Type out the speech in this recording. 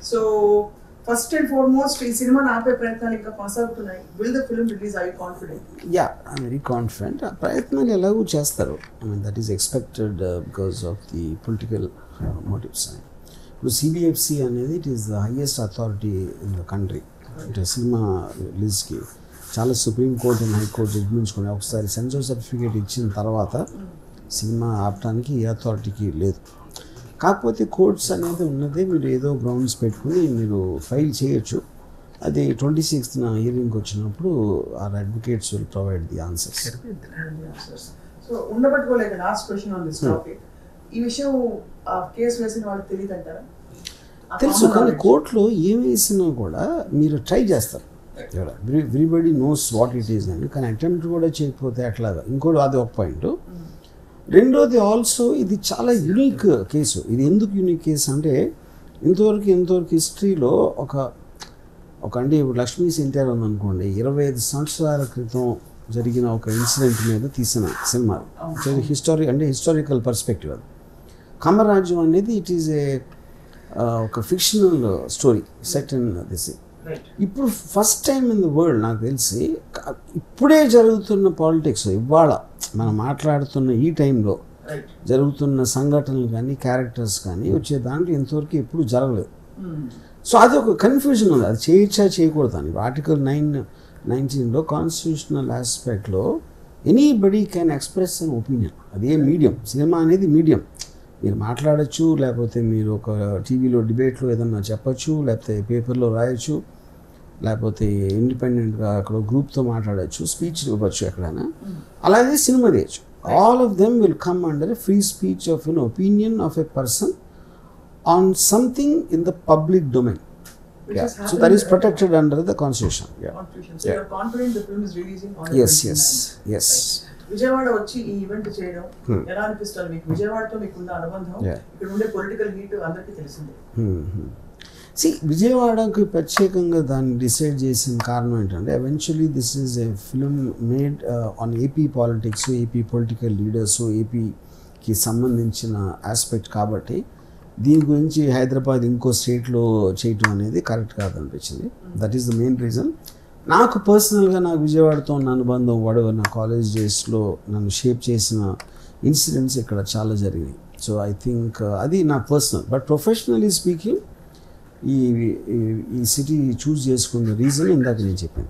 So first and foremost ఈ సినిమాని ఆపే ప్రయత్నాలు ఇంకా కొనసాగుతున్నాయి. Will the film release? I confident? Yeah, I'm very confident. ఆ ప్రయత్నాలు ఎలాగూ చేస్తారు. I mean that is expected because of the political motives. ఇప్పుడు సిబిఎఫ్సి అనేది it is the highest authority in the country. అంటే సినిమా రిలీజ్కి చాలా సుప్రీంకోర్టు అండ్ హైకోర్టు జడ్జిమెంట్స్కొని ఒకసారి సెన్సార్ సర్టిఫికేట్ ఇచ్చిన తర్వాత సినిమా ఆపడానికి ఏ అథారిటీకి లేదు. కాకపోతే కోర్ట్స్ అనేది ఉన్నదే మీరు ఏదో గ్రౌండ్స్ పెట్టుకుని మీరు ఫైల్ చేయొచ్చు. అది 26th హియరింగ్కి వచ్చినప్పుడు our advocates will provide the answers. So ఉండబట్టుకోలేక last question on this topic, ఈ విషయం కేసు వేసిన వాళ్ళకి తెలియదు అంటారా? తెలుసు, కానీ కోర్టులో ఏం వేసినా కూడా మీరు ట్రై చేస్తారు. Everybody knows what it is అని. కానీ అటెంప్ట్ కూడా చేయకపోతే అట్లాగా. ఇంకోటి అది ఒక పాయింట్. రెండోది ఆల్సో ఇది చాలా యూనిక్ కేసు. ఇది ఎందుకు యూనిక్ కేసు అంటే ఇంతవరకు హిస్టరీలో ఒక అంటే ఇప్పుడు లక్ష్మీ సెంటర్ ఉందనుకోండి, 25 సంవత్సరాల క్రితం జరిగిన ఒక ఇన్సిడెంట్ మీద తీసిన సినిమా. Historical perspective. అది కామరాజ్యం అనేది ఇట్ ఈజ్ ఒక fictional story set in this. ఇప్పుడు first time in the world నాకు తెలిసి ఇప్పుడే జరుగుతున్న పాలిటిక్స్, ఇవాళ మనం మాట్లాడుతున్న ఈ టైంలో జరుగుతున్న సంఘటనలు కానీ క్యారెక్టర్స్ కానీ వచ్చే దాంట్లో ఇంతవరకు ఎప్పుడు జరగలేదు. సో అది ఒక కన్ఫ్యూజన్ ఉంది, అది చేయొచ్చా చేయకూడదు అని. ఆర్టికల్ 919లో కాన్స్టిట్యూషనల్ ఆస్పెక్ట్లో anybody can express an opinion. అదే మీడియం, సినిమా అనేది మీడియం. మీరు మాట్లాడచ్చు, లేకపోతే మీరు ఒక టీవీలో డిబేట్లో ఏదన్నా చెప్పచ్చు, లేకపోతే పేపర్లో రాయొచ్చు, లేకపోతే ఇండిపెండెంట్గా అక్కడ గ్రూప్తో మాట్లాడచ్చు, స్పీచ్ ఇవ్వచ్చు ఎక్కడైనా. అలాగే సినిమా తీయచ్చు. All of them will come under a free speech of N opinion of a person on something in the public domain. So that is protected under the constitution. So you are confident the film is releasing on Yes. Vijayawada వచ్చి ఈ event చేయడం ఎలా అనిపిస్తుంది మీకు? విజయవాడతో మీకున్న అనుబంధం, ఇక్కడ ఉండే పొలిటికల్ హీట్ అందరికీ తెలిసిందే. విజయవాడకి ప్రత్యేకంగా దాన్ని డిసైడ్ చేసిన కారణం ఏంటంటే eventually this is a film made on AP politics, AP political leaders, ఏపీకి సంబంధించిన ఆస్పెక్ట్ కాబట్టి దీని గురించి హైదరాబాద్ ఇంకో స్టేట్లో చేయటం అనేది కరెక్ట్ కాదనిపించింది. That is the main reason. నాకు పర్సనల్గా నాకు విజయవాడతో ఉన్న అనుబంధం, నా కాలేజ్ డేస్లో నన్ను షేప్ చేసిన ఇన్సిడెంట్స్ ఇక్కడ చాలా జరిగినాయి. సో ఐ థింక్ అది నా పర్సనల్. బట్ ప్రొఫెషనలీ స్పీకింగ్ ఈ సిటీ చూస్ చేసుకున్న రీజన్ ఇందాక నేను చెప్పాను.